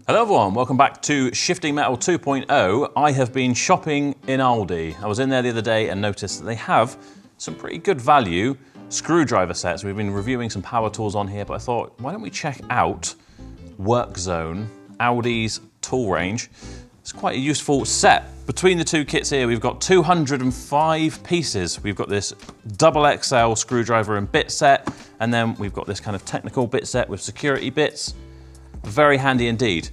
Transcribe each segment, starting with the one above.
Hello everyone, welcome back to Shifting Metal 2.0. I have been shopping in Aldi. I was in there the other day and noticed that they have some pretty good value screwdriver sets. We've been reviewing some power tools on here, but I thought, why don't we check out Work Zone, Aldi's tool range. It's quite a useful set. Between the two kits here, we've got 205 pieces. We've got this double XL screwdriver and bit set, and then we've got this kind of technical bit set with security bits. Very handy indeed.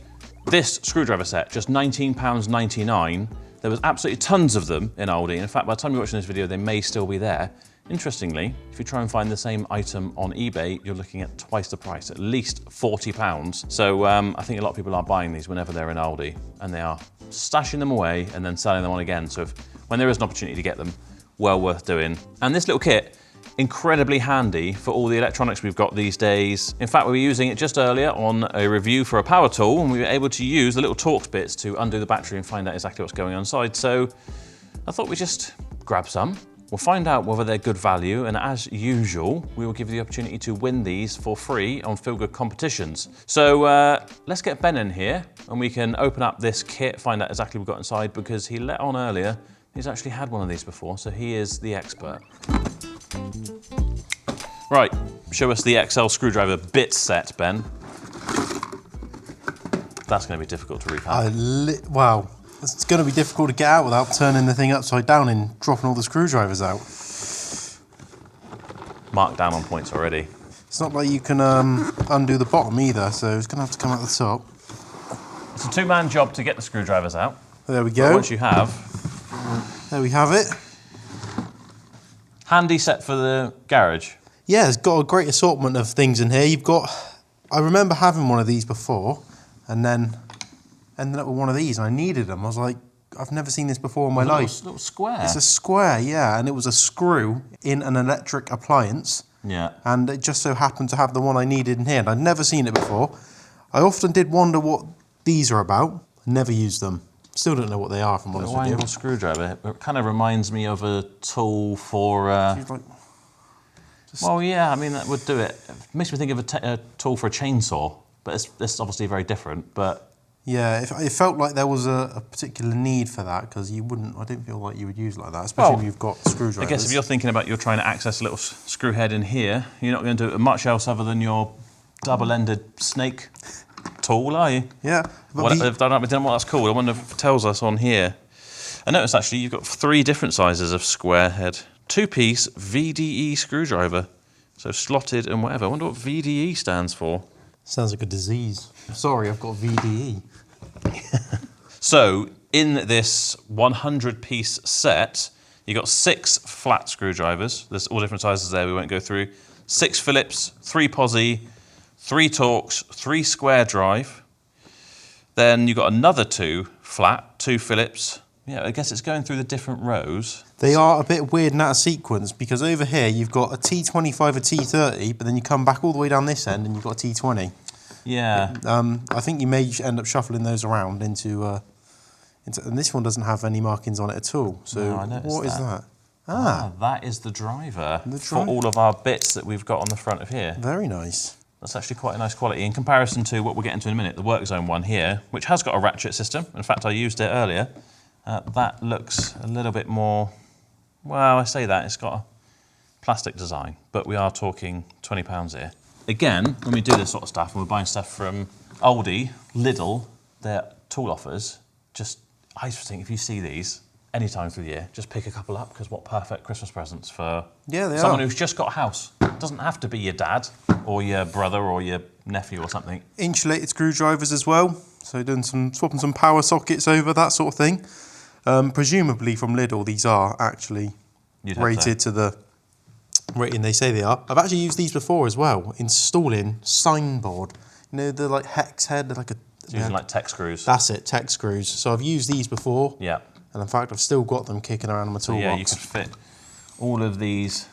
This screwdriver set, just £19.99. There was absolutely tons of them in Aldi. In fact, by the time you're watching this video, they may still be there. Interestingly, if you try and find the same item on eBay, you're looking at twice the price, at least £40. So I think a lot of people are buying these whenever they're in Aldi, and they are stashing them away and then selling them on again. So when there is an opportunity to get them, well worth doing. And this little kit, incredibly handy for all the electronics we've got these days. In fact, we were using it just earlier on a review for a power tool, and we were able to use the little Torx bits to undo the battery and find out exactly what's going on inside. So I thought we'd just grab some. We'll find out whether they're good value, and as usual, we will give you the opportunity to win these for free on Feel Good competitions. So let's get Ben in here, and we can open up this kit, find out exactly what we've got inside, because he let on earlier he's actually had one of these before, so he is the expert. Right, show us the XL screwdriver bit set, Ben. That's going to be difficult to repack. Wow. It's going to be difficult to get out without turning the thing upside down and dropping all the screwdrivers out. Marked down on points already. It's not like you can undo the bottom either, so it's going to have to come out the top. It's a two-man job to get the screwdrivers out. There we go. But once you have... There we have it. Handy set for the garage. Yeah, it's got a great assortment of things in here. You've got... I remember having one of these before, and then ended up with one of these, and I needed them. I was like, I've never seen this before in my life. Little square. It's a square, yeah, and it was a screw in an electric appliance. Yeah. And it just so happened to have the one I needed in here, and I'd never seen it before. I often did wonder what these are about. Never used them. Still don't know what they are, if I'm honest with you. Angle screwdriver. It kind of reminds me of a tool for... well, yeah, I mean, that would do it. It makes me think of a tool for a chainsaw, but it's obviously very different, but... Yeah, it felt like there was a particular need for that, because you wouldn't, I don't feel like you would use it like that, especially when you've got screwdrivers. I guess if you're thinking about you're trying to access a little screw head in here, you're not going to do much else other than your double-ended snake tool, are you? Yeah. Well, I don't know what that's called. I wonder if it tells us on here. I noticed actually you've got 3 different sizes of square head. 2-piece VDE screwdriver. So slotted and whatever. I wonder what VDE stands for. Sounds like a disease. Sorry, I've got VDE. So in this 100-piece set, you've got 6 flat screwdrivers. There's all different sizes there, we won't go through. 6 Phillips, 3 Posi, 3 Torx, 3 square drive. Then you've got another 2 flat, 2 Phillips. Yeah, I guess it's going through the different rows. They are a bit weird in out of sequence, because over here you've got a T25, a T30, but then you come back all the way down this end and you've got a T20. Yeah. I think you may end up shuffling those around into and this one doesn't have any markings on it at all. So no, what is that? That is the driver for all of our bits that we've got on the front of here. Very nice. That's actually quite a nice quality in comparison to what we'll get into in a minute, the Work Zone one here, which has got a ratchet system. In fact, I used it earlier. That looks a little bit more, well, I say that, it's got a plastic design, but we are talking £20 here. Again, when we do this sort of stuff, and we're buying stuff from Aldi, Lidl, their tool offers, I just think if you see these any time through the year, just pick a couple up, because what perfect Christmas presents for someone who's just got a house. It doesn't have to be your dad, or your brother, or your nephew or something. Insulated screwdrivers as well, so doing swapping some power sockets over, that sort of thing. Presumably from Lidl, these are actually rated to the rating they say they are. I've actually used these before as well, installing signboard. You know, the like hex head, like a... Using like tech screws. That's it, tech screws. So I've used these before. Yeah. And in fact, I've still got them kicking around in my toolbox. Yeah, you could fit all of these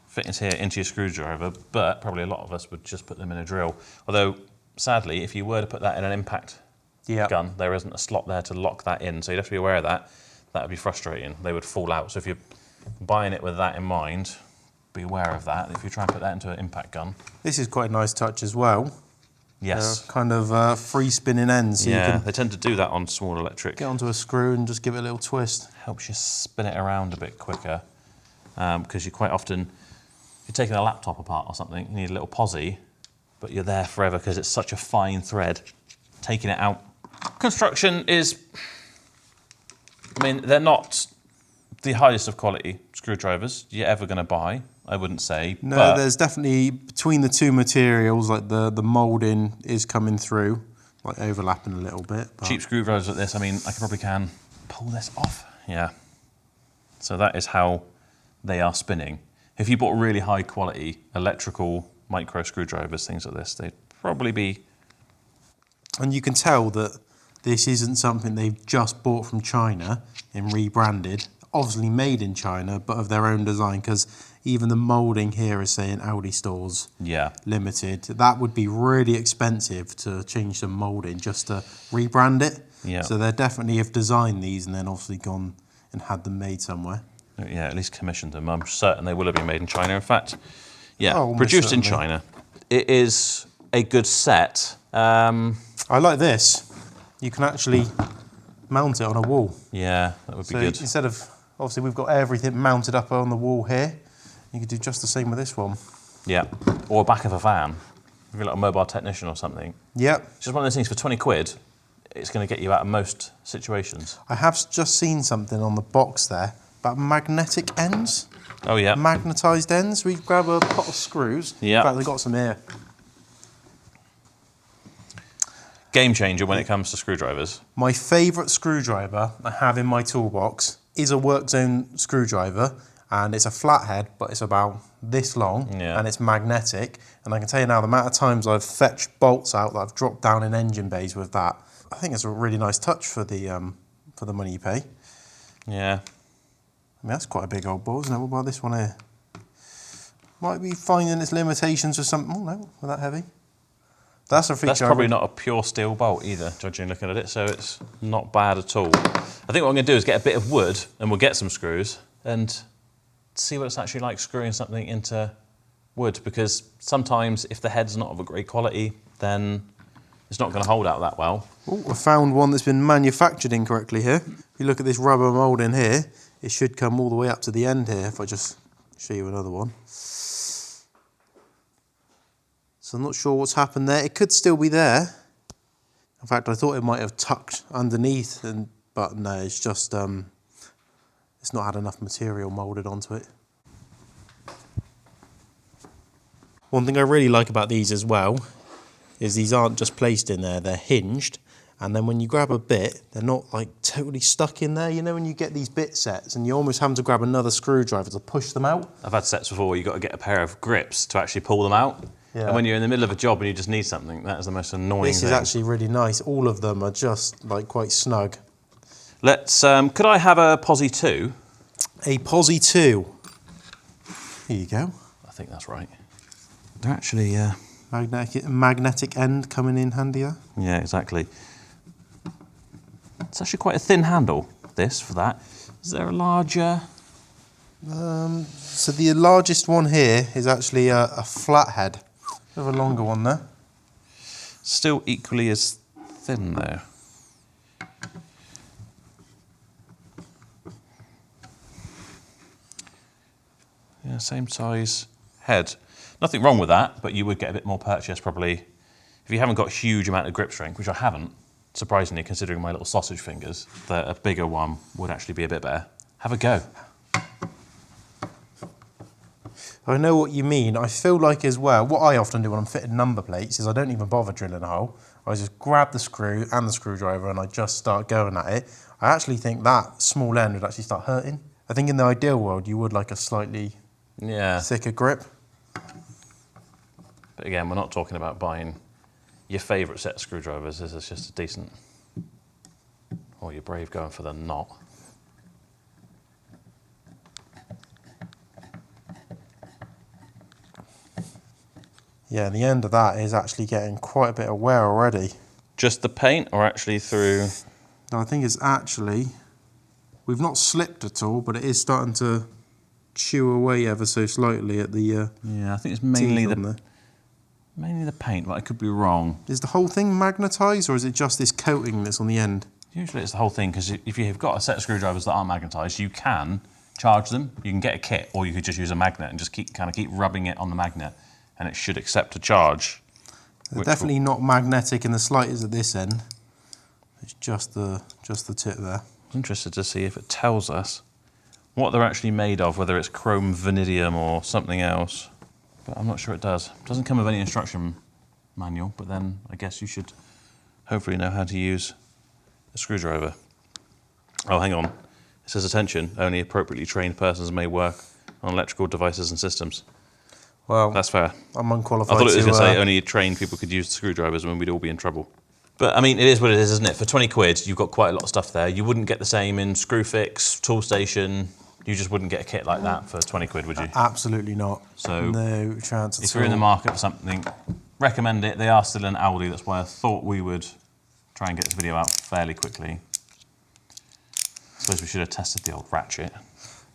fittings here into your screwdriver, but probably a lot of us would just put them in a drill. Although, sadly, if you were to put that in an impact gun, there isn't a slot there to lock that in, so you'd have to be aware of that. That would be frustrating. They would fall out. So if you're buying it with that in mind, be aware of that. If you try and put that into an impact gun. This is quite a nice touch as well. Yes. Kind of free spinning ends. So yeah, you can they tend to do that on small electric. get onto a screw and just give it a little twist. Helps you spin it around a bit quicker because you quite often, if you're taking a laptop apart or something, you need a little posi, but you're there forever because it's such a fine thread. Taking it out. Construction is, I mean, they're not the highest of quality screwdrivers you're ever going to buy, I wouldn't say. No, but there's definitely, between the two materials, like the moulding is coming through, like overlapping a little bit. But cheap screwdrivers like this, I mean, I probably can pull this off. Yeah. So that is how they are spinning. If you bought really high quality electrical micro screwdrivers, things like this, they'd probably be... And you can tell that this isn't something they've just bought from China and rebranded. Obviously made in China, but of their own design, because even the moulding here is saying Aldi stores limited. That would be really expensive to change the moulding just to rebrand it. Yeah. So they definitely have designed these and then obviously gone and had them made somewhere. Yeah, at least commissioned them. I'm certain they will have been made in China. In fact, yeah, Oh, produced in certainly. China. It is a good set. I like this. You can actually mount it on a wall. Yeah, that would be So good. instead of, obviously we've got everything mounted up on the wall here. You could do just the same with this one. Yeah, or back of a van. If you're like a mobile technician or something. Yep. It's just one of those things for 20 quid, it's going to get you out of most situations. I have just seen something on the box there about magnetic ends. Oh, yeah. Magnetised ends. We grab a pot of screws. Yeah. In fact, they've got some here. Game changer when it comes to screwdrivers. My favourite screwdriver I have in my toolbox is a work zone screwdriver, and it's a flathead, but it's about this long, and it's magnetic. And I can tell you now, the amount of times I've fetched bolts out that I've dropped down in engine bays with that, I think it's a really nice touch for the money you pay. Yeah. I mean, that's quite a big old ball, isn't it? What about this one here? Might be finding its limitations with something. Oh no, not that heavy. That's a feature. That's probably not a pure steel bolt either, judging looking at it, so it's not bad at all. I think what I'm going to do is get a bit of wood, and we'll get some screws, and see what it's actually like screwing something into wood, because sometimes if the head's not of a great quality, then it's not going to hold out that well. Oh, I found one that's been manufactured incorrectly here. If you look at this rubber moulding here, it should come all the way up to the end here, if I just show you another one. So I'm not sure what's happened there. It could still be there. In fact, I thought it might have tucked underneath, but no, it's just, it's not had enough material moulded onto it. One thing I really like about these as well is these aren't just placed in there, they're hinged. And then when you grab a bit, they're not like totally stuck in there. You know when you get these bit sets and you almost have to grab another screwdriver to push them out? I've had sets before where you've got to get a pair of grips to actually pull them out. Yeah. And when you're in the middle of a job and you just need something, that is the most annoying thing. This is actually really nice. All of them are just like quite snug. Let's, could I have a Posi 2? A Posi 2. Here you go. I think that's right. They're actually... Magnetic end coming in handy there. Yeah, exactly. It's actually quite a thin handle, this, for that. Is there a larger... So the largest one here is actually a flathead. We have a longer one there. Still equally as thin, though. Yeah, same size head. Nothing wrong with that, but you would get a bit more purchase probably. If you haven't got a huge amount of grip strength, which I haven't, surprisingly, considering my little sausage fingers, that a bigger one would actually be a bit better. Have a go. I know what you mean. I feel like as well, what I often do when I'm fitting number plates is I don't even bother drilling a hole. I just grab the screw and the screwdriver and I just start going at it. I actually think that small end would actually start hurting. I think in the ideal world, you would like a slightly thicker grip. But again, we're not talking about buying your favourite set of screwdrivers. This is just a decent... Or you're brave going for the knot. Yeah, the end of that is actually getting quite a bit of wear already. Just the paint or actually through... No, I think it's actually... We've not slipped at all, but it is starting to chew away ever so slightly at the yeah, I think it's mainly the Mainly the paint, but I could be wrong. Is the whole thing magnetised, or is it just this coating that's on the end? Usually it's the whole thing, because if you've got a set of screwdrivers that aren't magnetised, you can charge them. You can get a kit, or you could just use a magnet and just keep rubbing it on the magnet, and it should accept a charge. They're definitely not magnetic in the slightest at this end. It's just the tip there. I'm interested to see if it tells us what they're actually made of, whether it's chrome vanadium or something else. But I'm not sure it does. It doesn't come with any instruction manual, but then I guess you should hopefully know how to use a screwdriver. Oh, hang on. It says, attention, only appropriately trained persons may work on electrical devices and systems. Well, that's fair. I'm unqualified. I thought it was going to say only trained people could use screwdrivers and we'd all be in trouble. But I mean, it is what it is, isn't it? For 20 quid, you've got quite a lot of stuff there. You wouldn't get the same in Screwfix, Toolstation. You just wouldn't get a kit like that for 20 quid, would you? Absolutely not. So no chance at all. If you're in the market for something, recommend it. They are still in Aldi. That's why I thought we would try and get this video out fairly quickly. I suppose we should have tested the old ratchet.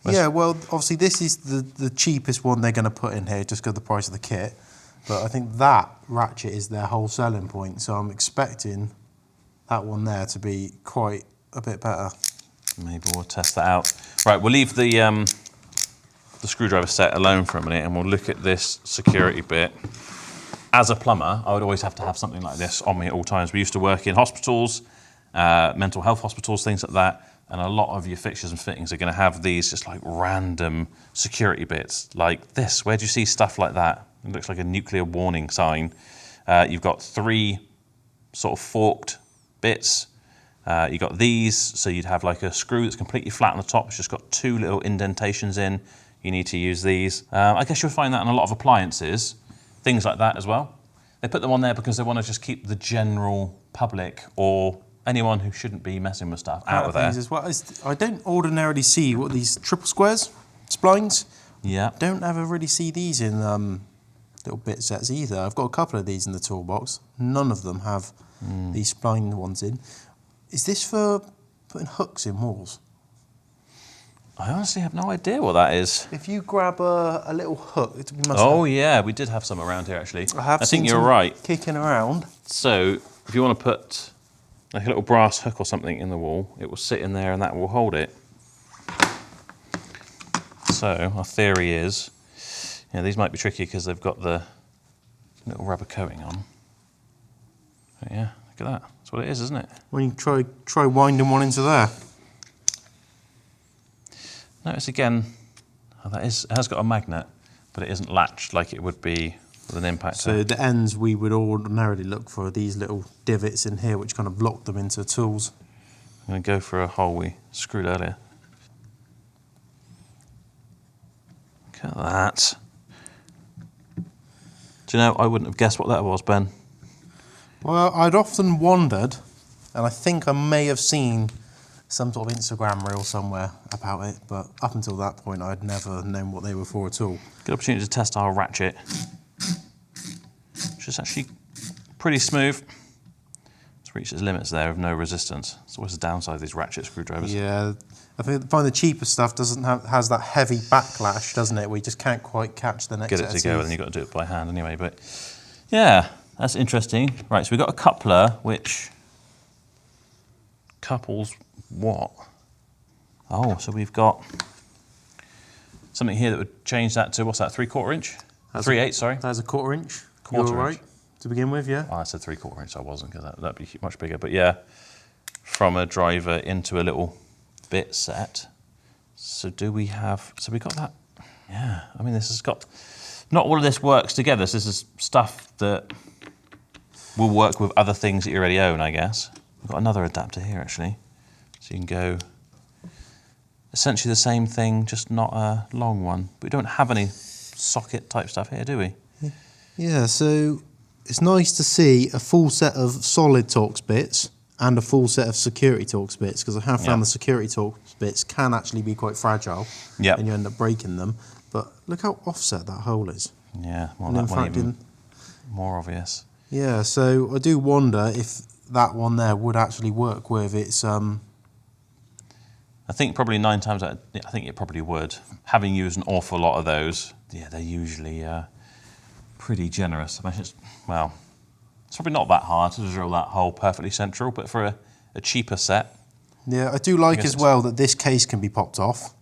Yeah, well, obviously this is the cheapest one they're going to put in here just because of the price of the kit. But I think that ratchet is their whole selling point. So I'm expecting that one there to be quite a bit better. Maybe we'll test that out. Right, we'll leave the screwdriver set alone for a minute and we'll look at this security bit. As a plumber, I would always have to have something like this on me at all times. We used to work in hospitals, mental health hospitals, things like that. And a lot of your fixtures and fittings are going to have these just like random security bits like this. Where do you see stuff like that? It looks like a nuclear warning sign. You've got 3 sort of forked bits. You've got these, so you'd have like a screw that's completely flat on the top. It's just got 2 little indentations in. You need to use these. I guess you'll find that in a lot of appliances, things like that as well. They put them on there because they want to just keep the general public or anyone who shouldn't be messing with stuff out of there. As well. I don't ordinarily see what these triple squares, splines. Yeah. Don't ever really see these in little bit sets either. I've got a couple of these in the toolbox. None of them have these spline ones in. Is this for putting hooks in walls? I honestly have no idea what that is. If you grab a little hook, it must Oh yeah, we did have some around here actually. I think you're right. Kicking around. So if you want to put like a little brass hook or something in the wall, it will sit in there and that will hold it. So our theory is, these might be tricky because they've got the little rubber coating on. But yeah, look at that. That's what it is, isn't it? When you try winding one into there. Notice again, it has got a magnet, but it isn't latched like it would be with an impactor. So the ends we would ordinarily look for these little divots in here which kind of block them into tools. I'm going to go for a hole we screwed earlier. Look at that. Do you know, I wouldn't have guessed what that was, Ben. Well, I'd often wondered, and I think I may have seen some sort of Instagram reel somewhere about it, but up until that point I'd never known what they were for at all. Good opportunity to test our ratchet, which is actually pretty smooth. It's reached its limits there of no resistance. It's always the downside of these ratchet screwdrivers. Yeah, I find the cheaper stuff has that heavy backlash, doesn't it? We just can't quite catch the next Get it to go, and then you've got to do it by hand anyway. But yeah, that's interesting. Right, so we've got a coupler which couples what? Oh, so we've got something here that would change that to, what's that, 3/4 inch? 3/8, sorry. That's a 1/4 inch. Quarter You're inch. right, to begin with, yeah. Oh, I said 3/4 inch, I wasn't, because that'd be much bigger. But yeah, from a driver into a little bit set. So do we have, so we got that? Yeah, I mean, this has got, not all of this works together. So this is stuff that will work with other things that you already own, I guess. We've got another adapter here, actually. So you can go, essentially the same thing, just not a long one. But we don't have any socket type stuff here, do we? Yeah, so it's nice to see a full set of solid Torx bits and a full set of security Torx bits, because I have found the security Torx bits can actually be quite fragile, and you end up breaking them. But look how offset that hole is. Yeah, well, that one even more obvious. Yeah, so I do wonder if that one there would actually work with its... I think probably 9 times out, I think it probably would. Having used an awful lot of those, yeah, they're usually pretty generous. I mean, well, it's probably not that hard to drill that hole perfectly central, but for a cheaper set. Yeah, I do like as well that this case can be popped off,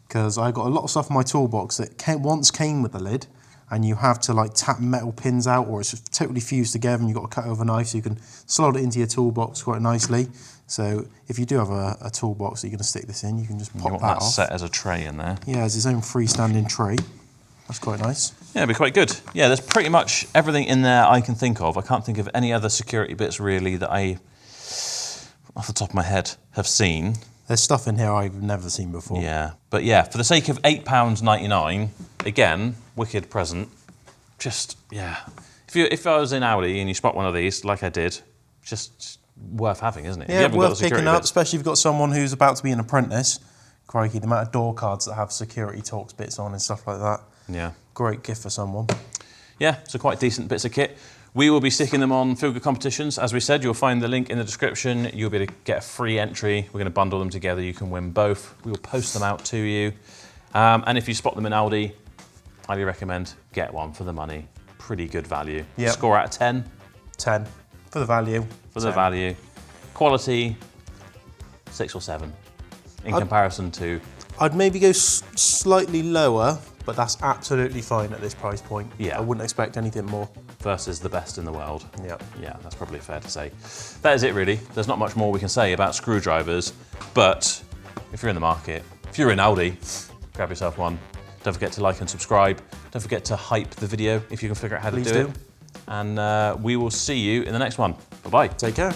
because I got a lot of stuff in my toolbox that once came with the lid, and you have to like tap metal pins out, or it's just totally fused together and you've got to cut it with a knife, so you can slot it into your toolbox quite nicely. So if you do have a toolbox that you're going to stick this in, you can just pop that off. Set as a tray in there. Yeah, as its own freestanding tray. That's quite nice. Yeah, it'd be quite good. Yeah, there's pretty much everything in there I can think of. I can't think of any other security bits really that I, off the top of my head, have seen. There's stuff in here I've never seen before. Yeah, but yeah, for the sake of £8.99, again, wicked present. Just, yeah. If I was in Aldi and you spot one of these, like I did, just worth having, isn't it? Yeah, worth picking up, especially if you've got someone who's about to be an apprentice. Crikey, the amount of door cards that have security talks bits on and stuff like that. Yeah. Great gift for someone. Yeah, so quite decent bits of kit. We will be sticking them on Feel Good competitions. As we said, you'll find the link in the description. You'll be able to get a free entry. We're going to bundle them together. You can win both. We will post them out to you. And if you spot them in Aldi, highly recommend get one for the money. Pretty good value. Yep. Score out of 10? 10. For the value. For the value. Quality, 6 or 7 in comparison to... I'd maybe go slightly lower, but that's absolutely fine at this price point. Yeah. I wouldn't expect anything more. Versus the best in the world. Yeah. Yeah, that's probably fair to say. That is it really. There's not much more we can say about screwdrivers, but if you're in the market, if you're in Aldi, grab yourself one. Don't forget to like and subscribe. Don't forget to hype the video if you can figure out how to do it. And we will see you in the next one. Bye-bye. Take care.